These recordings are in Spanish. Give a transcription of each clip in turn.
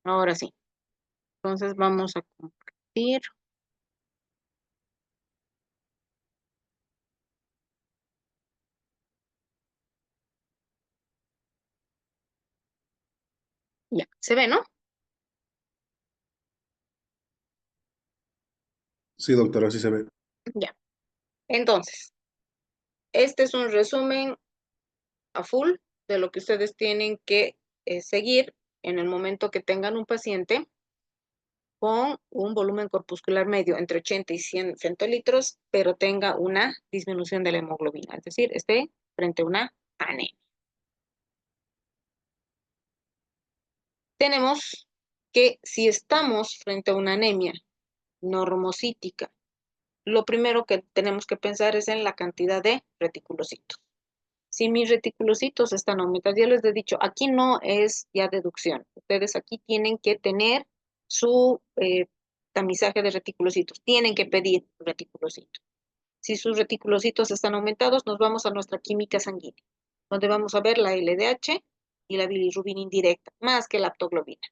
Ahora sí. Entonces vamos a compartir. Ya, ¿se ve, no? Sí, doctora, sí se ve. Ya. Entonces, este es un resumen a full de lo que ustedes tienen que seguir en el momento que tengan un paciente con un volumen corpuscular medio entre 80 y 100 centilitros, pero tenga una disminución de la hemoglobina, es decir, esté frente a una anemia. Tenemos que si estamos frente a una anemia normocítica, lo primero que tenemos que pensar es en la cantidad de reticulocitos. Si mis reticulocitos están aumentados, ya les he dicho, aquí no es ya deducción. Ustedes aquí tienen que tener su tamizaje de reticulocitos. Tienen que pedir reticulocitos. Si sus reticulocitos están aumentados, nos vamos a nuestra química sanguínea, donde vamos a ver la LDH y la bilirrubina indirecta, más que la aptoglobina.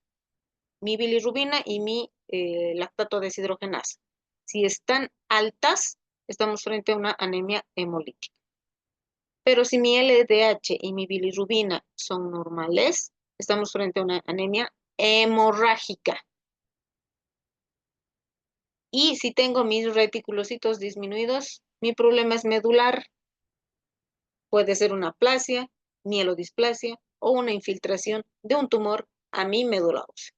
Mi bilirrubina y mi lactato deshidrogenasa. Si están altas, estamos frente a una anemia hemolítica. Pero si mi LDH y mi bilirrubina son normales, estamos frente a una anemia hemorrágica. Y si tengo mis reticulocitos disminuidos, mi problema es medular. Puede ser una aplasia, mielodisplasia o una infiltración de un tumor a mi médula ósea.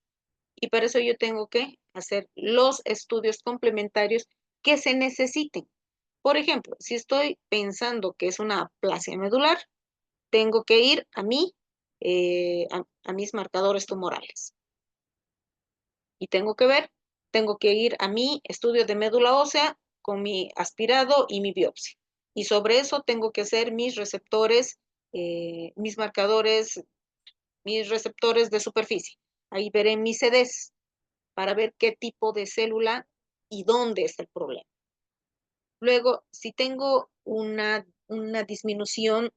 Y para eso yo tengo que hacer los estudios complementarios que se necesiten. Por ejemplo, si estoy pensando que es una aplasia medular, tengo que ir a mis marcadores tumorales. Y tengo que ir a mi estudio de médula ósea con mi aspirado y mi biopsia. Y sobre eso tengo que hacer mis receptores, mis marcadores, mis receptores de superficie. Ahí veré mis CDs para ver qué tipo de célula y dónde está el problema. Luego, si tengo una disminución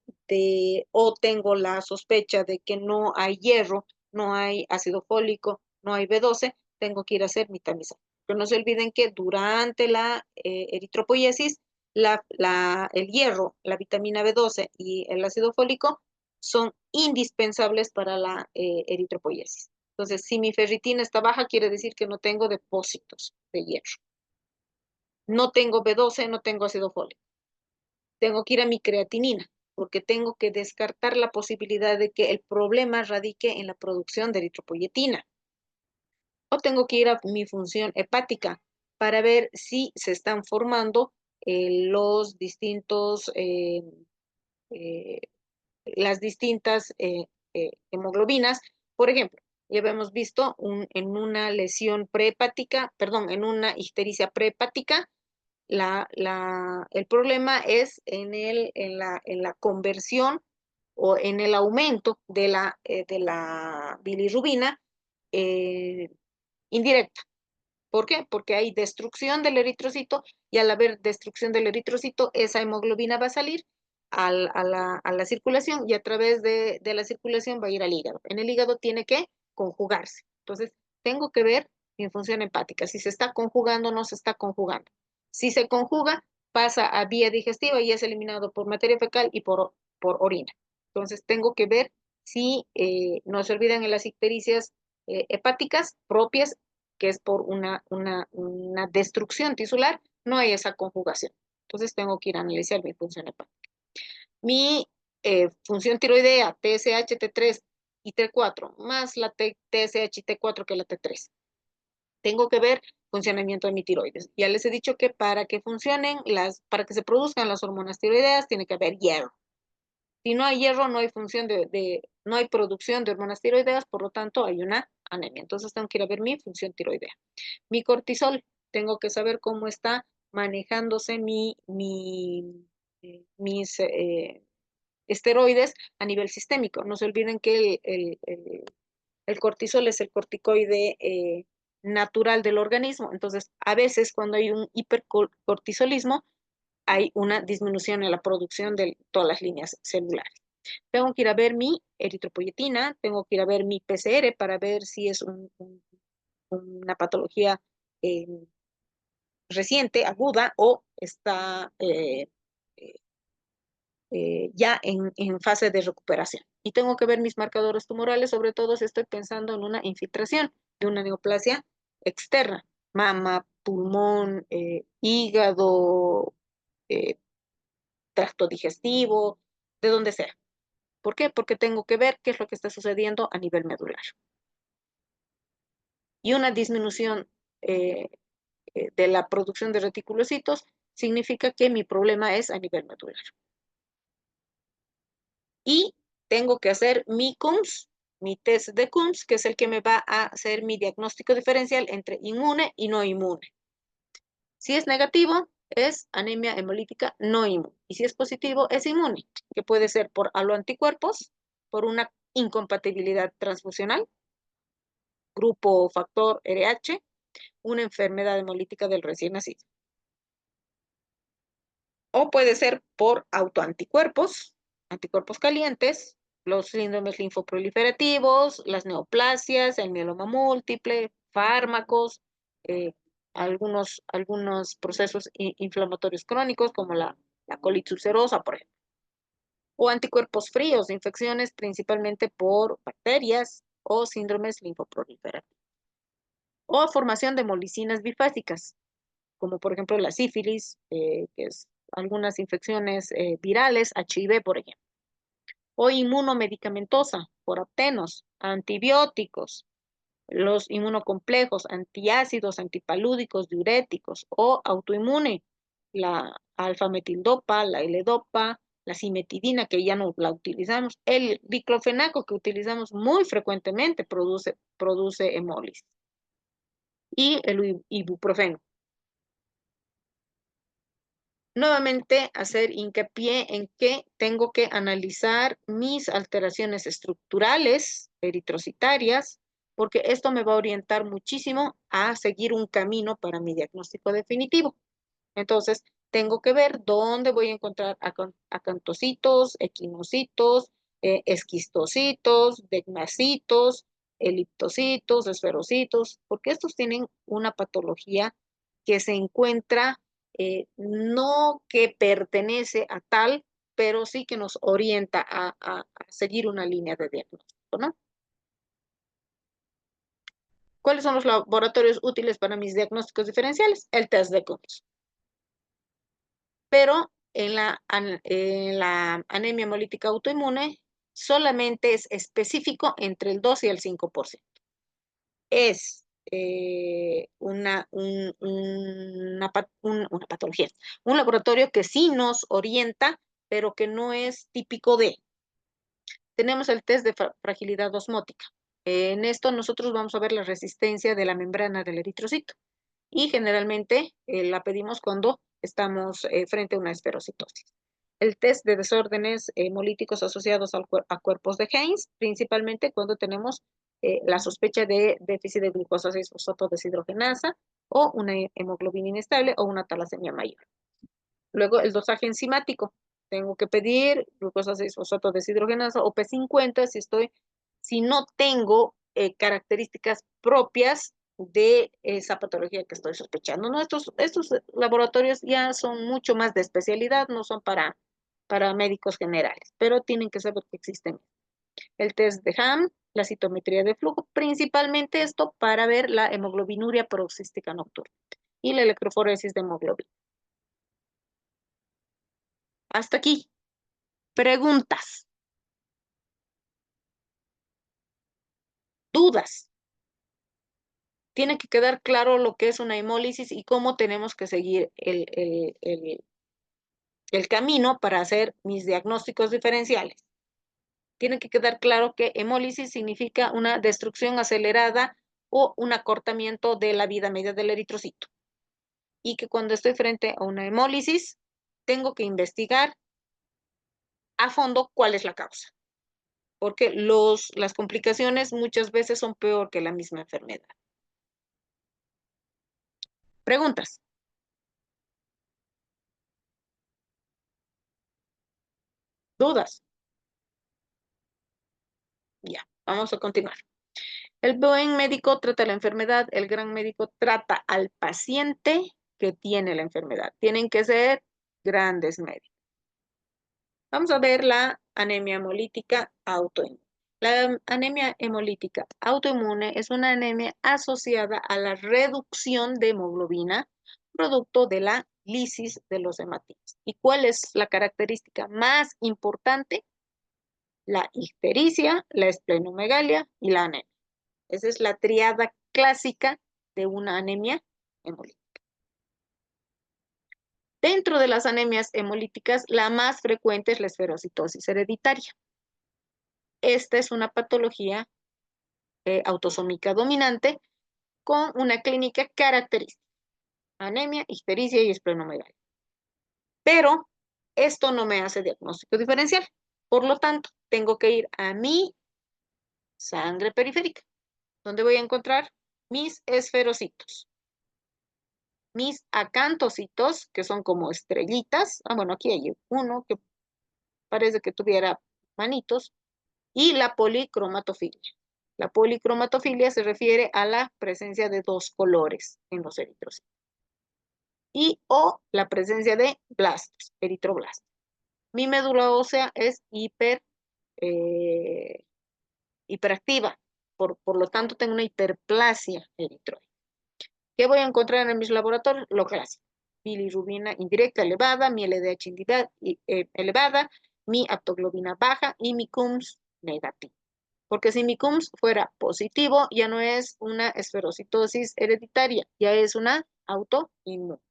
o tengo la sospecha de que no hay hierro, no hay ácido fólico, no hay B12, tengo que ir a hacer mi tamizaje. Pero no se olviden que durante la eritropoyesis, el hierro, la vitamina B12 y el ácido fólico son indispensables para la eritropoyesis. Entonces, si mi ferritina está baja, quiere decir que no tengo depósitos de hierro. No tengo B12, no tengo ácido fólico. Tengo que ir a mi creatinina, porque tengo que descartar la posibilidad de que el problema radique en la producción de eritropoyetina. O tengo que ir a mi función hepática para ver si se están formando los distintos, eh, las distintas hemoglobinas. Por ejemplo, ya habíamos visto en una lesión prehepática, perdón, en una ictericia prehepática, el problema es en la conversión o en el aumento de la bilirrubina eh, indirecta. ¿Por qué? Porque hay destrucción del eritrocito y al haber destrucción del eritrocito, esa hemoglobina va a salir a la circulación y a través de la circulación va a ir al hígado. En el hígado tiene que conjugarse. Entonces, tengo que ver mi función hepática, si se está conjugando o no se está conjugando. Si se conjuga, pasa a vía digestiva y es eliminado por materia fecal y por orina. Entonces, tengo que ver si no se olvidan en las ictericias hepáticas propias, que es por una destrucción tisular, no hay esa conjugación. Entonces, tengo que ir a analizar mi función hepática. Mi función tiroidea, TSH, T3 y T4, más la TSH y T4 que la T3. Tengo que ver funcionamiento de mi tiroides. Ya les he dicho que para que funcionen, para que se produzcan las hormonas tiroideas, tiene que haber hierro. Si no hay hierro, no hay no hay producción de hormonas tiroideas, por lo tanto, hay una anemia. Entonces, tengo que ir a ver mi función tiroidea. Mi cortisol, tengo que saber cómo está manejándose mis esteroides a nivel sistémico. No se olviden que el cortisol es el corticoide natural del organismo. Entonces, a veces cuando hay un hipercortisolismo, hay una disminución en la producción de todas las líneas celulares. Tengo que ir a ver mi eritropoyetina, tengo que ir a ver mi PCR para ver si es una patología eh, reciente, aguda, o está eh, ya en fase de recuperación. Y tengo que ver mis marcadores tumorales, sobre todo si estoy pensando en una infiltración de una neoplasia externa, mama, pulmón, hígado, eh, tracto digestivo, de donde sea. ¿Por qué? Porque tengo que ver qué es lo que está sucediendo a nivel medular. Y una disminución eh, de la producción de reticulocitos significa que mi problema es a nivel medular. Y tengo que hacer mi CUMS, mi test de CUMS, que es el que me va a hacer mi diagnóstico diferencial entre inmune y no inmune. Si es negativo, es anemia hemolítica no inmune. Y si es positivo, es inmune, que puede ser por aloanticuerpos, por una incompatibilidad transfusional, grupo factor RH, una enfermedad hemolítica del recién nacido. O puede ser por autoanticuerpos, anticuerpos calientes, los síndromes linfoproliferativos, las neoplasias, el mieloma múltiple, fármacos, eh, algunos procesos inflamatorios crónicos como la colitis ulcerosa, por ejemplo. O anticuerpos fríos, infecciones principalmente por bacterias o síndromes linfoproliferativos. O formación de molicinas bifásicas, como por ejemplo la sífilis, que es algunas infecciones virales, HIV, por ejemplo, o inmunomedicamentosa por aptenos, antibióticos, los inmunocomplejos, antiácidos, antipalúdicos, diuréticos, o autoinmune, la alfa-metildopa, la L-dopa, la cimetidina, que ya no la utilizamos, el diclofenaco, que utilizamos muy frecuentemente, produce hemólisis, y el ibuprofeno. Nuevamente, hacer hincapié en que tengo que analizar mis alteraciones estructurales eritrocitarias, porque esto me va a orientar muchísimo a seguir un camino para mi diagnóstico definitivo. Entonces, tengo que ver dónde voy a encontrar acantocitos, equinocitos, esquistocitos, degmacitos, eliptocitos, esferocitos, porque estos tienen una patología que se encuentra, no que pertenece a tal, pero sí que nos orienta a seguir una línea de diagnóstico, ¿no? ¿Cuáles son los laboratorios útiles para mis diagnósticos diferenciales? El test de Coombs. Pero en la anemia hemolítica autoinmune solamente es específico entre el 2 y el 5%. Es una patología, un laboratorio que sí nos orienta, pero que no es típico de. Tenemos el test de fragilidad osmótica. En esto nosotros vamos a ver la resistencia de la membrana del eritrocito y generalmente la pedimos cuando estamos frente a una esferocitosis. El test de desórdenes hemolíticos asociados a cuerpos de Heinz, principalmente cuando tenemos la sospecha de déficit de glucosa 6-fosfato deshidrogenasa o una hemoglobina inestable o una talasemia mayor. Luego, el dosaje enzimático. Tengo que pedir glucosa 6-fosfato deshidrogenasa o P50 si no tengo características propias de esa patología que estoy sospechando. ¿No? Estos laboratorios ya son mucho más de especialidad, no son para médicos generales, pero tienen que saber que existen. El test de Ham, la citometría de flujo, principalmente esto para ver la hemoglobinuria paroxística nocturna y la electroforesis de hemoglobina. Hasta aquí. Preguntas, dudas. Tiene que quedar claro lo que es una hemólisis y cómo tenemos que seguir el camino para hacer mis diagnósticos diferenciales. Tiene que quedar claro que hemólisis significa una destrucción acelerada o un acortamiento de la vida media del eritrocito. Y que cuando estoy frente a una hemólisis, tengo que investigar a fondo cuál es la causa. Porque las complicaciones muchas veces son peor que la misma enfermedad. Preguntas. Dudas. Ya, vamos a continuar. El buen médico trata la enfermedad, el gran médico trata al paciente que tiene la enfermedad. Tienen que ser grandes médicos. Vamos a ver la anemia hemolítica autoinmune. La anemia hemolítica autoinmune es una anemia asociada a la reducción de hemoglobina, producto de la lisis de los hematinas. ¿Y cuál es la característica más importante? La ictericia, la esplenomegalia y la anemia. Esa es la triada clásica de una anemia hemolítica. Dentro de las anemias hemolíticas, la más frecuente es la esferocitosis hereditaria. Esta es una patología autosómica dominante con una clínica característica: anemia, ictericia y esplenomegalia. Pero esto no me hace diagnóstico diferencial. Por lo tanto, tengo que ir a mi sangre periférica, donde voy a encontrar mis esferocitos, mis acantocitos, que son como estrellitas. Bueno, aquí hay uno que parece que tuviera manitos, y la policromatofilia. La policromatofilia se refiere a la presencia de dos colores en los eritrocitos. Y o la presencia de blastos, eritroblastos. Mi médula ósea es eh, hiperactiva, por lo tanto tengo una hiperplasia eritroide. ¿Qué voy a encontrar en mis laboratorios? Lo clásico: bilirrubina indirecta elevada, mi LDH elevada, mi aptoglobina baja y mi CUMS negativo. Porque si mi CUMS fuera positivo, ya no es una esferocitosis hereditaria, ya es una autoinmune.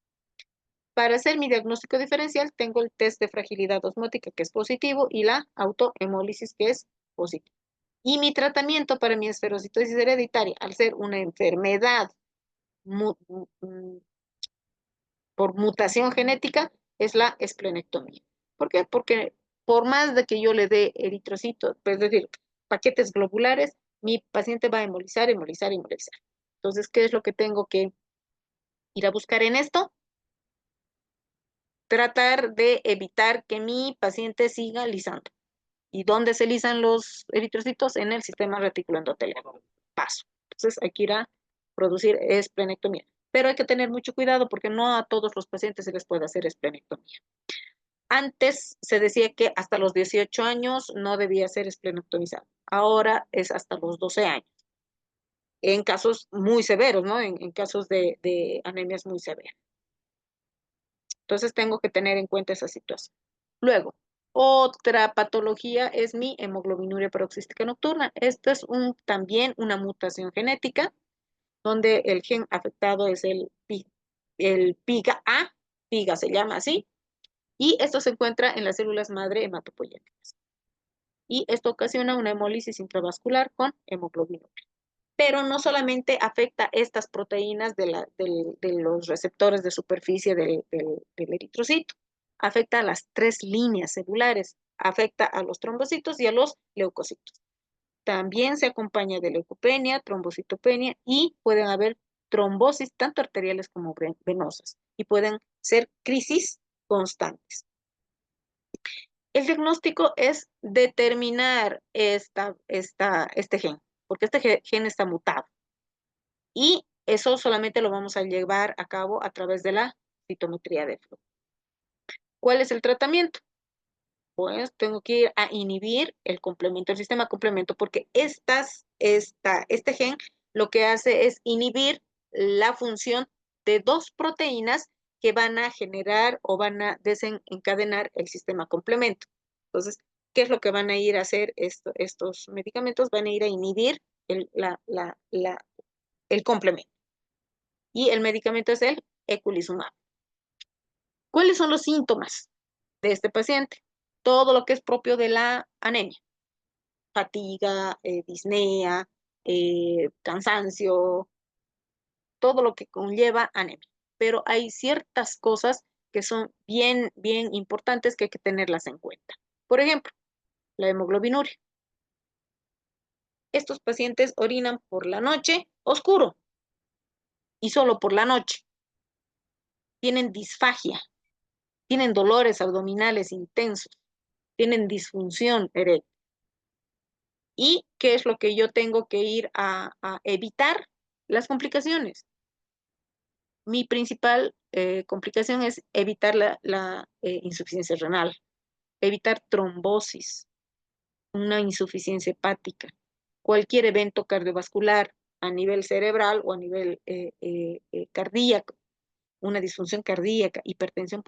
Para hacer mi diagnóstico diferencial, tengo el test de fragilidad osmótica, que es positivo, y la autohemólisis, que es positiva. Y mi tratamiento para mi esferocitosis hereditaria, al ser una enfermedad por mutación genética, es la esplenectomía. ¿Por qué? Porque por más de que yo le dé eritrocitos, es decir, paquetes globulares, mi paciente va a hemolizar, hemolizar, hemolizar. Entonces, ¿qué es lo que tengo que ir a buscar en esto? Tratar de evitar que mi paciente siga lisando. ¿Y dónde se lisan los eritrocitos? En el sistema retículo endotelial. Paso. Entonces hay que ir a producir esplenectomía. Pero hay que tener mucho cuidado porque no a todos los pacientes se les puede hacer esplenectomía. Antes se decía que hasta los 18 años no debía ser esplenectomizado. Ahora es hasta los 12 años. En casos muy severos, ¿no? En casos de anemias muy severas. Entonces tengo que tener en cuenta esa situación. Luego, otra patología es mi hemoglobinuria paroxística nocturna. Esto es también una mutación genética, donde el gen afectado es el PIGA-A, PIGA se llama así, y esto se encuentra en las células madre hematopoyéticas. Y esto ocasiona una hemólisis intravascular con hemoglobinuria. Pero no solamente afecta estas proteínas de los receptores de superficie del eritrocito, afecta a las 3 líneas celulares, afecta a los trombocitos y a los leucocitos. También se acompaña de leucopenia, trombocitopenia, y pueden haber trombosis tanto arteriales como venosas, y pueden ser crisis constantes. El diagnóstico es determinar este gen, porque este gen está mutado. Y eso solamente lo vamos a llevar a cabo a través de la citometría de flujo. ¿Cuál es el tratamiento? Pues tengo que ir a inhibir el complemento, el sistema complemento, porque este gen lo que hace es inhibir la función de dos proteínas que van a generar o van a desencadenar el sistema complemento. Entonces, ¿qué es lo que van a ir a hacer estos medicamentos? Van a ir a inhibir el complemento. Y el medicamento es el eculizumab. ¿Cuáles son los síntomas de este paciente? Todo lo que es propio de la anemia: fatiga, disnea, cansancio, todo lo que conlleva anemia. Pero hay ciertas cosas que son bien, bien importantes que hay que tenerlas en cuenta. Por ejemplo, la hemoglobinuria. Estos pacientes orinan por la noche oscuro y solo por la noche. Tienen disfagia, tienen dolores abdominales intensos, tienen disfunción eréctil. ¿Y qué es lo que yo tengo que ir a evitar? Las complicaciones. Mi principal complicación es evitar la insuficiencia renal, evitar trombosis, una insuficiencia hepática, cualquier evento cardiovascular a nivel cerebral o a nivel cardíaco, una disfunción cardíaca, hipertensión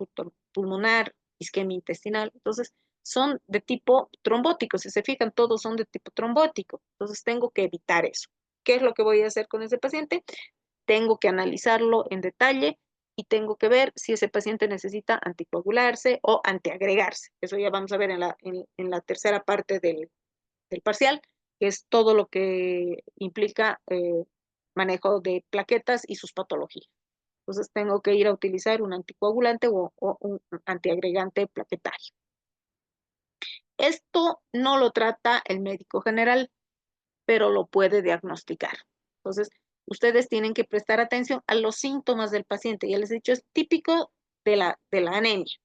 pulmonar, isquemia intestinal. Entonces, son de tipo trombótico. Si se fijan, todos son de tipo trombótico. Entonces, tengo que evitar eso. ¿Qué es lo que voy a hacer con ese paciente? Tengo que analizarlo en detalle y tengo que ver si ese paciente necesita anticoagularse o antiagregarse. Eso ya vamos a ver en la tercera parte del parcial, que es todo lo que implica manejo de plaquetas y sus patologías. Entonces tengo que ir a utilizar un anticoagulante o un antiagregante plaquetario. Esto no lo trata el médico general, pero lo puede diagnosticar. Entonces, ustedes tienen que prestar atención a los síntomas del paciente. Ya les he dicho, es típico de la anemia,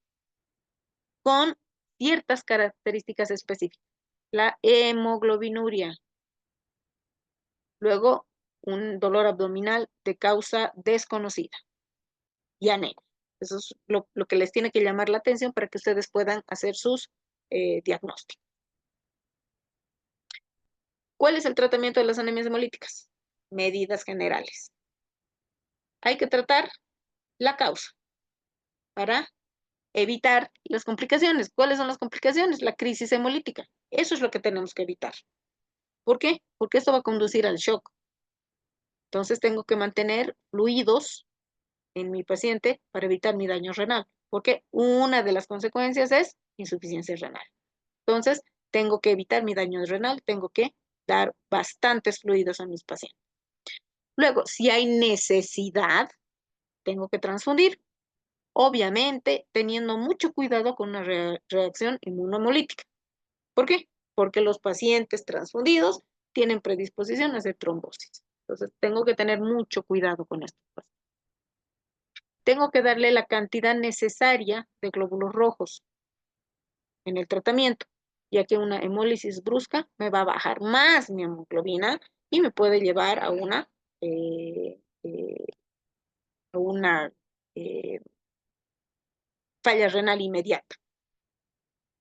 con ciertas características específicas. La hemoglobinuria, luego un dolor abdominal de causa desconocida y anemia. Eso es lo que les tiene que llamar la atención para que ustedes puedan hacer sus diagnósticos. ¿Cuál es el tratamiento de las anemias hemolíticas? Medidas generales. Hay que tratar la causa para evitar las complicaciones. ¿Cuáles son las complicaciones? La crisis hemolítica. Eso es lo que tenemos que evitar. ¿Por qué? Porque esto va a conducir al shock. Entonces tengo que mantener fluidos en mi paciente para evitar mi daño renal, porque una de las consecuencias es insuficiencia renal. Entonces, tengo que evitar mi daño renal, tengo que dar bastantes fluidos a mis pacientes. Luego, si hay necesidad, tengo que transfundir, obviamente teniendo mucho cuidado con una reacción inmunomolítica. ¿Por qué? Porque los pacientes transfundidos tienen predisposiciones de trombosis. Entonces, tengo que tener mucho cuidado con estos pacientes. Tengo que darle la cantidad necesaria de glóbulos rojos en el tratamiento, ya que una hemólisis brusca me va a bajar más mi hemoglobina y me puede llevar eh, eh, a una falla renal inmediata.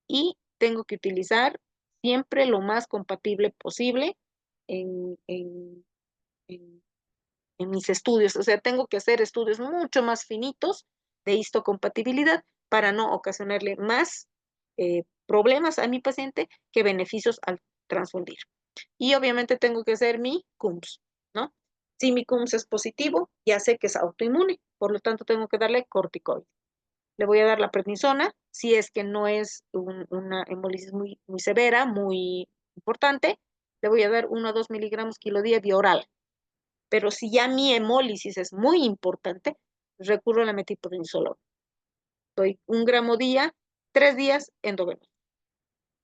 Y tengo que utilizar siempre lo más compatible posible en, en, en, en mis estudios. O sea, tengo que hacer estudios mucho más finitos de histocompatibilidad para no ocasionarle más problemas a mi paciente que beneficios al transfundir. Y obviamente tengo que hacer mi CUMS, ¿no? Si mi CUMS es positivo, ya sé que es autoinmune, por lo tanto tengo que darle corticoide. Le voy a dar la prednisona, si es que no es una hemólisis muy, muy severa, muy importante, le voy a dar 1 a 2 miligramos kilo día vía oral. Pero si ya mi hemólisis es muy importante, recurro a la metiprednisolona. Doy 1 gramo día, 3 días endovenoso.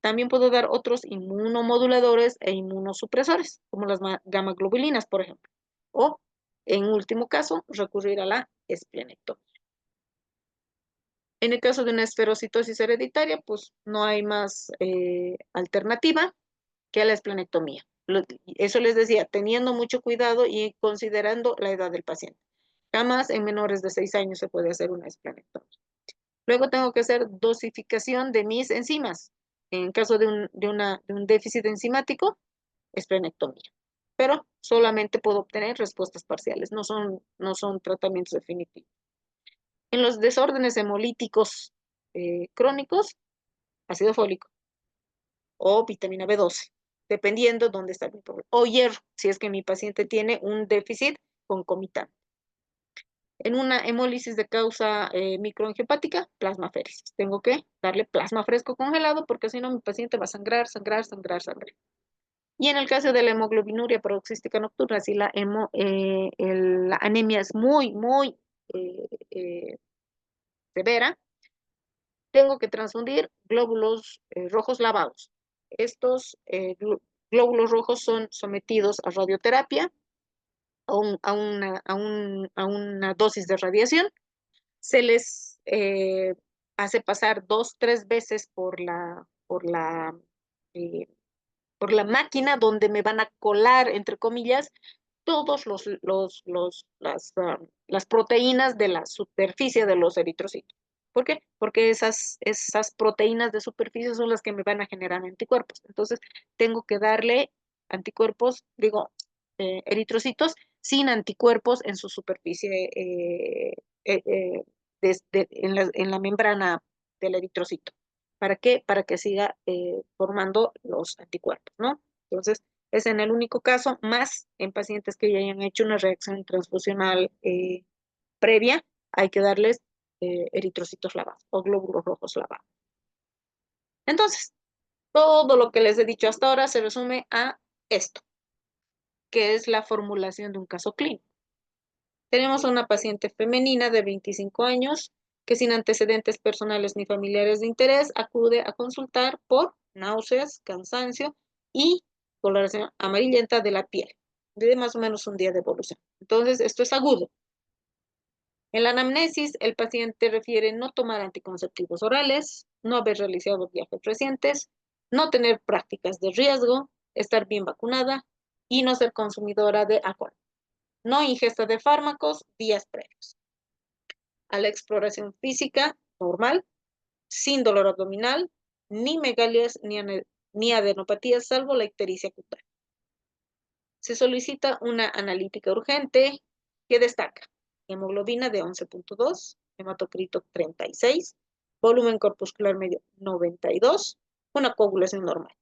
También puedo dar otros inmunomoduladores e inmunosupresores, como las gamma globulinas, por ejemplo. O, en último caso, recurrir a la esplenectomía. En el caso de una esferocitosis hereditaria, pues no hay más alternativa que la esplenectomía. Eso les decía, teniendo mucho cuidado y considerando la edad del paciente. Jamás en menores de 6 años se puede hacer una esplenectomía. Luego tengo que hacer dosificación de mis enzimas. En caso de un déficit enzimático, esplenectomía. Pero solamente puedo obtener respuestas parciales, no son tratamientos definitivos. En los desórdenes hemolíticos crónicos, ácido fólico o vitamina B12, dependiendo dónde está mi problema. O hierro, si es que mi paciente tiene un déficit concomitante. En una hemólisis de causa microangiopática, plasmaféresis. Tengo que darle plasma fresco congelado porque si no mi paciente va a sangrar, sangrar, sangrar, sangrar. Y en el caso de la hemoglobinuria paroxística nocturna, si la anemia es muy, muy severa, tengo que transfundir glóbulos rojos lavados. Estos glóbulos rojos son sometidos a radioterapia, a una dosis de radiación. Se les hace pasar 2, 3 veces por la eh, por la máquina donde me van a colar, entre comillas, todos las proteínas de la superficie de los eritrocitos. ¿Por qué? Porque esas proteínas de superficie son las que me van a generar anticuerpos. Entonces, tengo que darle anticuerpos, digo, eritrocitos sin anticuerpos en su superficie, eh, eh, en la membrana del eritrocito. ¿Para qué? Para que siga formando los anticuerpos, ¿no? Entonces, es en el único caso, más en pacientes que ya hayan hecho una reacción transfusional previa, hay que darles eritrocitos lavados o glóbulos rojos lavados. Entonces, todo lo que les he dicho hasta ahora se resume a esto, que es la formulación de un caso clínico. Tenemos a una paciente femenina de 25 años que sin antecedentes personales ni familiares de interés acude a consultar por náuseas, cansancio y coloración amarillenta de la piel, de más o menos un día de evolución. Entonces, esto es agudo. En la anamnesis, el paciente refiere no tomar anticonceptivos orales, no haber realizado viajes recientes, no tener prácticas de riesgo, estar bien vacunada y no ser consumidora de alcohol. No ingesta de fármacos días previos. A la exploración física normal, sin dolor abdominal, ni megalias ni adenopatías, salvo la ictericia cutánea. Se solicita una analítica urgente que destaca hemoglobina de 11.2, hematocrito 36, volumen corpuscular medio 92, una coagulación normal.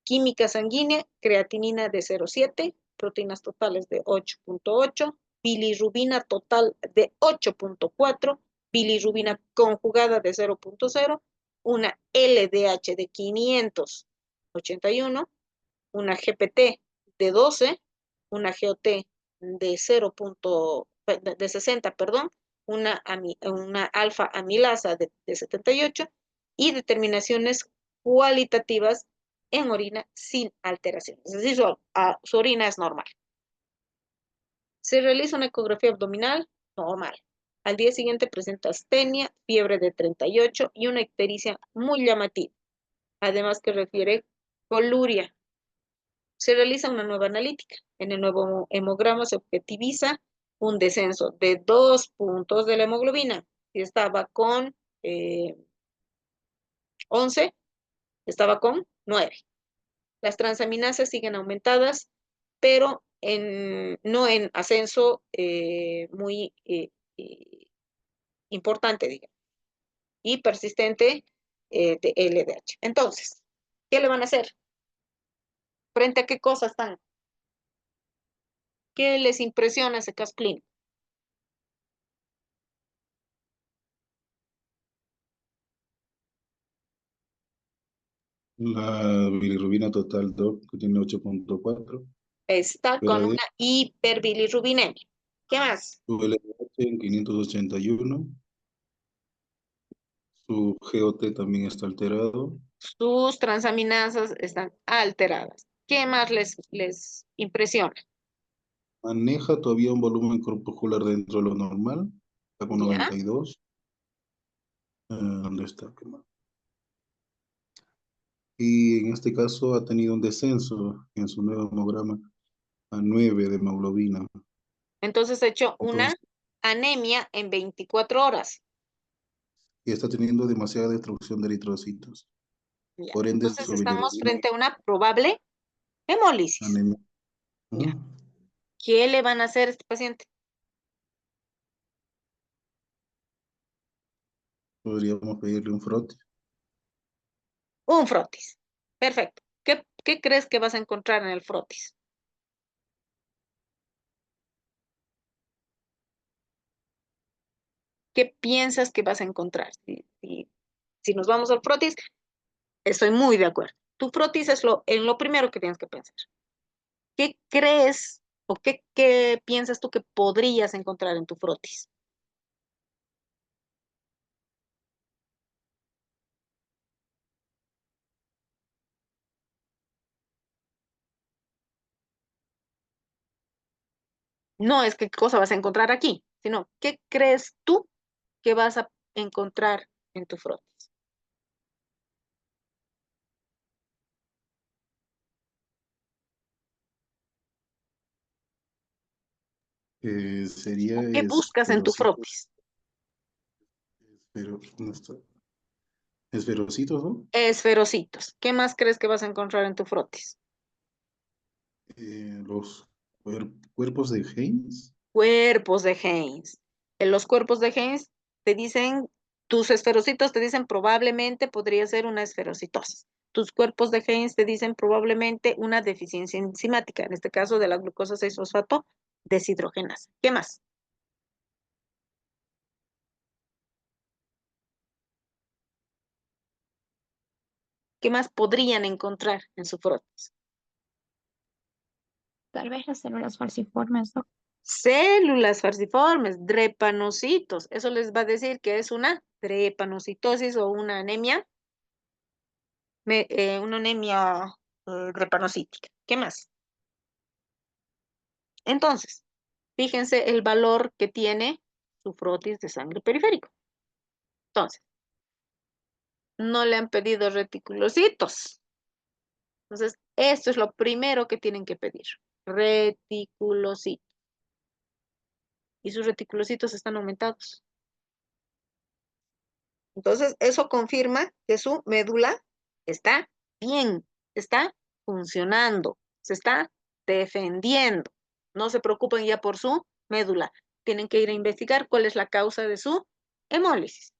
Química sanguínea, creatinina de 0,7, proteínas totales de 8.8, bilirrubina total de 8.4, bilirrubina conjugada de 0.0, una LDH de 581, una GPT de 12, una GOT de 0. De 60, perdón, una alfa amilasa de 78 y determinaciones cualitativas en orina sin alteraciones. Es decir, su orina es normal. Se realiza una ecografía abdominal normal. Al día siguiente presenta astenia, fiebre de 38 y una ictericia muy llamativa. Además que refiere coluria. Se realiza una nueva analítica. En el nuevo hemograma se objetiviza un descenso de 2 puntos de la hemoglobina. Si estaba con 11, estaba con 9. Las transaminasas siguen aumentadas, pero no en ascenso muy importante, digamos, y persistente de LDH. Entonces, ¿qué le van a hacer? ¿Frente a qué cosas están? ¿Qué les impresiona ese caso clínico? La bilirrubina total DOC, que tiene 8.4, Está pero con ahí una hiperbilirrubinemia. ¿Qué más? su LDH en 581, su GOT también está alterado, Sus transaminasas están alteradas. ¿Qué más les impresiona? maneja todavía un volumen corpuscular dentro de lo normal, está con ¿Ya? 92. ¿Dónde está? ¿Qué más? Y en este caso ha tenido un descenso en su nuevo hemograma a 9 de hemoglobina. Entonces he hecho una Entonces, anemia en 24 horas. y está teniendo demasiada destrucción de eritrocitos. ¿Ya? Por ende, Entonces su estamos bilirrubina frente a una probable hemólisis. anemia. ¿Ya? Ujú. ¿Qué le van a hacer a este paciente? Podríamos pedirle un frote. Un frotis. Perfecto. ¿Qué crees que vas a encontrar en el frotis? ¿Qué piensas que vas a encontrar? Si nos vamos al frotis, estoy muy de acuerdo. Tu frotis es en lo primero que tienes que pensar. ¿Qué crees o qué piensas tú que podrías encontrar en tu frotis? No es qué cosa vas a encontrar aquí, sino qué crees tú que vas a encontrar en tu frotis. Sería ¿Qué buscas en tu esferocitos, frotis? no está, esferocitos, ¿no? Esferocitos. ¿Qué más crees que vas a encontrar en tu frotis? Los cuerpos de Heinz. Cuerpos de Heinz. En los cuerpos de Heinz te dicen, tus esferocitos te dicen probablemente podría ser una esferocitosis. Tus cuerpos de Heinz te dicen probablemente una deficiencia enzimática, en este caso de la glucosa 6-fosfato deshidrogenasa. ¿Qué más? ¿Qué más podrían encontrar en su frotis? Tal vez las células falciformes, ¿no? Células falciformes, drepanocitos. Eso les va a decir que es una drepanocitosis o una anemia drepanocítica. ¿Qué más? Entonces, fíjense el valor que tiene su frotis de sangre periférico. Entonces, no le han pedido reticulocitos. Entonces, esto es lo primero que tienen que pedir. Reticulocitos. Y sus reticulocitos están aumentados. Entonces, eso confirma que su médula está bien, está funcionando, se está defendiendo. No se preocupen ya por su médula. Tienen que ir a investigar cuál es la causa de su hemólisis.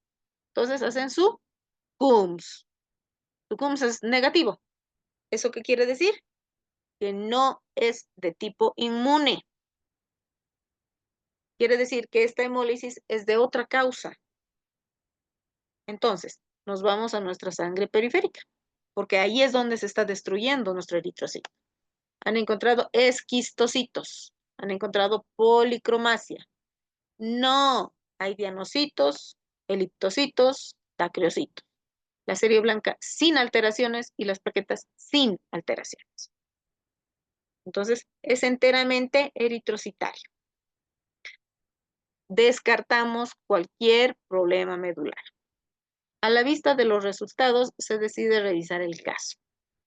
Entonces, hacen su CUMS. Su CUMS es negativo. ¿Eso qué quiere decir? Que no es de tipo inmune. Quiere decir que esta hemólisis es de otra causa. Entonces, nos vamos a nuestra sangre periférica, porque ahí es donde se está destruyendo nuestro eritrocito. Han encontrado esquistocitos, han encontrado policromasia. No hay dianocitos, eliptocitos, dacreocitos. La serie blanca sin alteraciones y las plaquetas sin alteraciones. Entonces, es enteramente eritrocitario. Descartamos cualquier problema medular. A la vista de los resultados, se decide revisar el caso,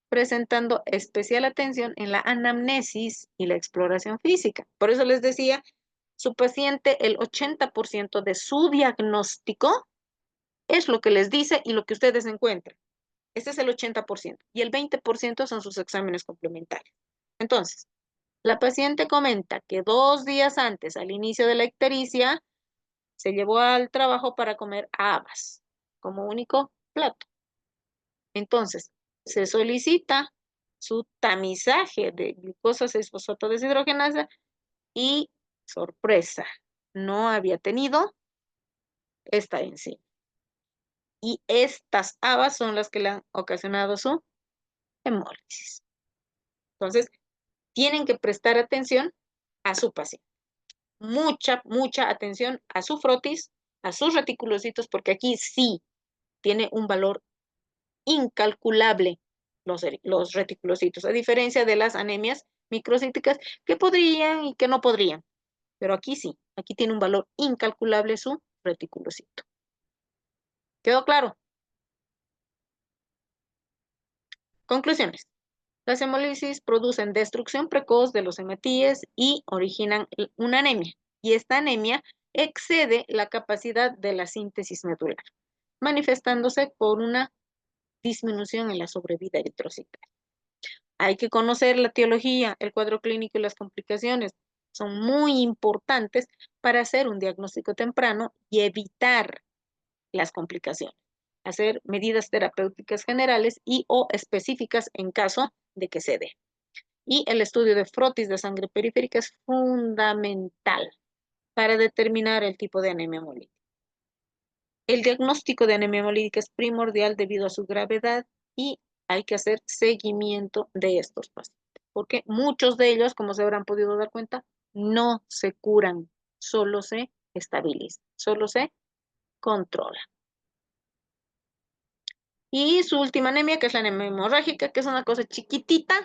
presentando especial atención en la anamnesis y la exploración física. Por eso les decía, su paciente, el 80% de su diagnóstico es lo que les dice y lo que ustedes encuentran. Este es el 80% y el 20% son sus exámenes complementarios. Entonces, la paciente comenta que 2 días antes, al inicio de la ictericia, se llevó al trabajo para comer habas como único plato. Entonces, se solicita su tamizaje de glucosa 6-fosfato deshidrogenasa y, sorpresa, no había tenido esta enzima. Y estas habas son las que le han ocasionado su hemólisis. Entonces, tienen que prestar atención a su paciente. Mucha atención a su frotis, a sus reticulocitos, porque aquí sí tiene un valor incalculable los reticulocitos, a diferencia de las anemias microcíticas que podrían y que no podrían. Pero aquí sí, aquí tiene un valor incalculable su reticulocito. ¿Quedó claro? Conclusiones. Las hemólisis producen destrucción precoz de los hematíes y originan una anemia. Y esta anemia excede la capacidad de la síntesis medular, manifestándose por una disminución en la sobrevida eritrocitaria. Hay que conocer la etiología, el cuadro clínico y las complicaciones. Son muy importantes para hacer un diagnóstico temprano y evitar las complicaciones. Hacer medidas terapéuticas generales y o específicas en caso de que se dé. Y el estudio de frotis de sangre periférica es fundamental para determinar el tipo de anemia hemolítica. El diagnóstico de anemia hemolítica es primordial debido a su gravedad y hay que hacer seguimiento de estos pacientes, porque muchos de ellos, como se habrán podido dar cuenta, no se curan, solo se estabilizan, solo se controlan. Y su última anemia, que es la anemia hemorrágica, que es una cosa chiquitita.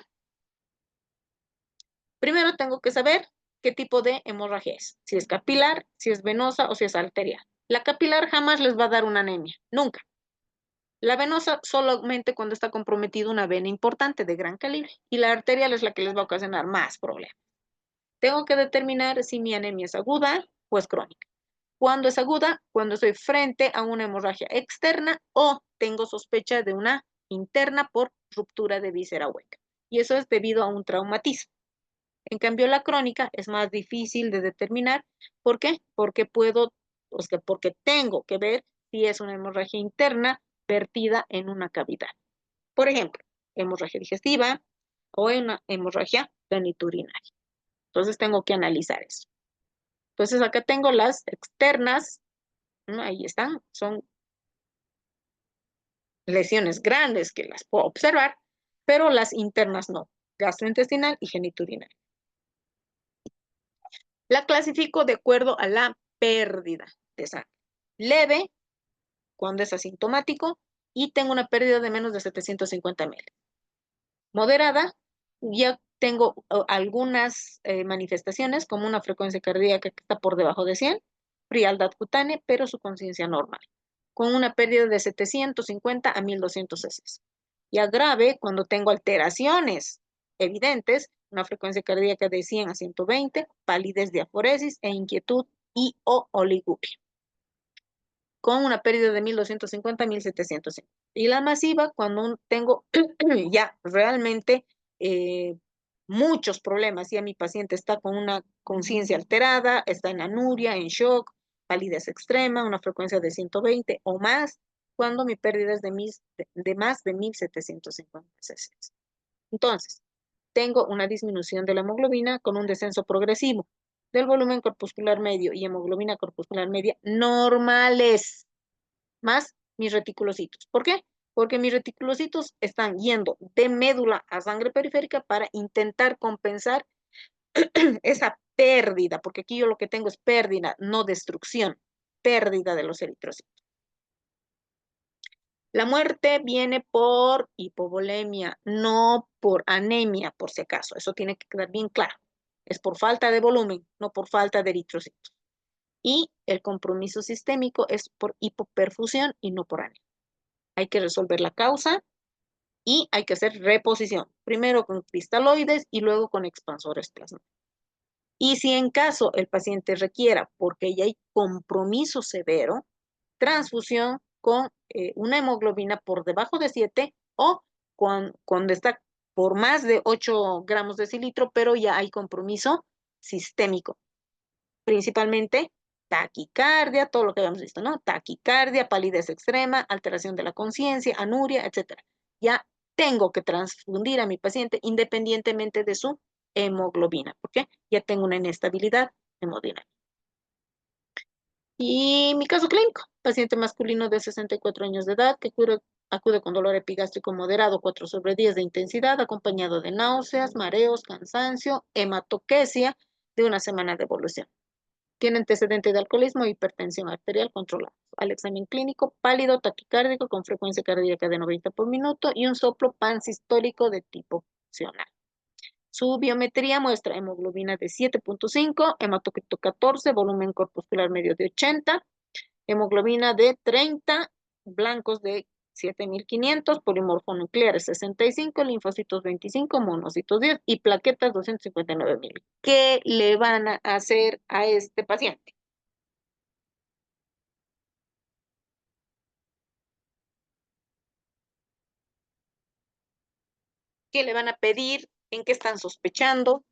Primero tengo que saber qué tipo de hemorragia es, si es capilar, si es venosa o si es arterial. La capilar jamás les va a dar una anemia, nunca. La venosa solamente cuando está comprometida una vena importante de gran calibre y la arterial es la que les va a ocasionar más problemas. Tengo que determinar si mi anemia es aguda o es crónica. ¿Cuándo es aguda? Cuando estoy frente a una hemorragia externa o tengo sospecha de una interna por ruptura de víscera hueca. Y eso es debido a un traumatismo. En cambio, la crónica es más difícil de determinar. ¿Por qué? Porque tengo que ver si es una hemorragia interna vertida en una cavidad. Por ejemplo, hemorragia digestiva o una hemorragia genitourinaria. Entonces tengo que analizar eso. Entonces acá tengo las externas, ¿no? Ahí están, son lesiones grandes que las puedo observar, pero las internas no, gastrointestinal y genitourinaria. La clasifico de acuerdo a la pérdida de sangre. Leve, cuando es asintomático, y tengo una pérdida de menos de 750 ml. Moderada, ya tengo algunas manifestaciones, como una frecuencia cardíaca que está por debajo de 100, frialdad cutánea, pero su conciencia normal, con una pérdida de 750 a 1200 cc. Ya grave, cuando tengo alteraciones evidentes, una frecuencia cardíaca de 100 a 120, palidez, diaforesis e inquietud y o oliguria, con una pérdida de 1250 a 1750. Y la masiva, cuando tengo ya realmente muchos problemas, ya mi paciente está con una conciencia alterada, está en anuria, en shock, palidez extrema, una frecuencia de 120 o más, cuando mi pérdida es de más de 1750 cc. Entonces, tengo una disminución de la hemoglobina con un descenso progresivo del volumen corpuscular medio y hemoglobina corpuscular media normales, más mis reticulocitos. ¿Por qué? Porque mis reticulocitos están yendo de médula a sangre periférica para intentar compensar esa pérdida, porque aquí yo lo que tengo es pérdida, no destrucción, pérdida de los eritrocitos. La muerte viene por hipovolemia, no por anemia, por si acaso. Eso tiene que quedar bien claro. Es por falta de volumen, no por falta de eritrocitos. Y el compromiso sistémico es por hipoperfusión y no por anemia. Hay que resolver la causa y hay que hacer reposición. Primero con cristaloides y luego con expansores plasmáticos. Y si en caso el paciente requiera, porque ya hay compromiso severo, transfusión con una hemoglobina por debajo de 7 o cuando está por más de 8 gramos de decilitro, pero ya hay compromiso sistémico. Principalmente taquicardia, todo lo que habíamos visto, ¿no? Taquicardia, palidez extrema, alteración de la conciencia, anuria, etcétera. Ya tengo que transfundir a mi paciente independientemente de su hemoglobina, porque ya tengo una inestabilidad hemodinámica. Y mi caso clínico, paciente masculino de 64 años de edad que acude con dolor epigástrico moderado 4/10 de intensidad, acompañado de náuseas, mareos, cansancio, hematoquesia de una semana de evolución. Tiene antecedente de alcoholismo e hipertensión arterial controlada. Al examen clínico, pálido, taquicárdico con frecuencia cardíaca de 90 por minuto y un soplo pansistólico de tipo funcional. Su biometría muestra hemoglobina de 7.5, hematocrito 14, volumen corpuscular medio de 80, hemoglobina de 30, blancos de 7500, polimorfo nucleares 65, linfocitos 25, monocitos 10 y plaquetas 259,000. ¿Qué le van a hacer a este paciente? ¿Qué le van a pedir? ¿En qué están sospechando?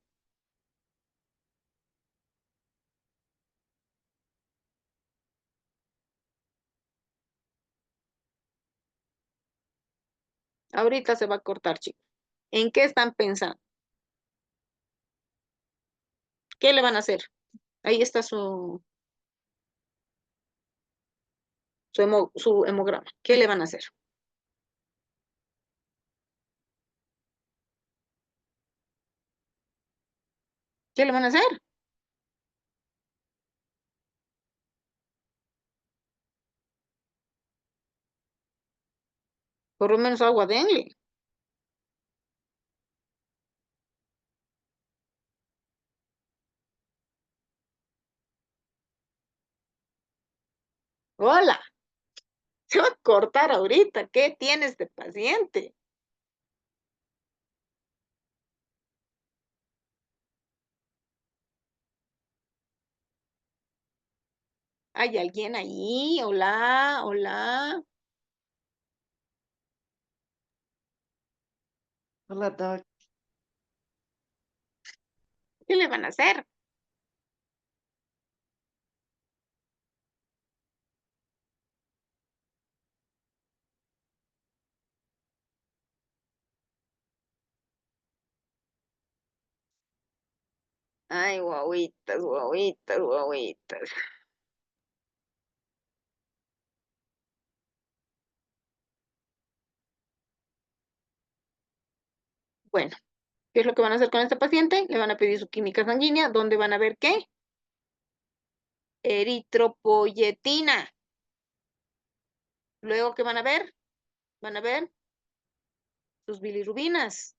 Ahorita se va a cortar, chicos. ¿En qué están pensando? ¿Qué le van a hacer? Ahí está su hemograma. ¿Qué le van a hacer? ¿Qué le van a hacer? Por lo menos agua denle. Hola, se va a cortar ahorita. ¿Qué tiene este paciente? ¿Hay alguien ahí? Hola, hola. Hola, Doc. ¿Qué le van a hacer? Ay, guaguitas, guaguitas, guaguitas. Bueno, ¿qué es lo que van a hacer con este paciente? Le van a pedir su química sanguínea, donde van a ver qué? Eritropoyetina. Luego, ¿qué van a ver? Van a ver sus bilirrubinas.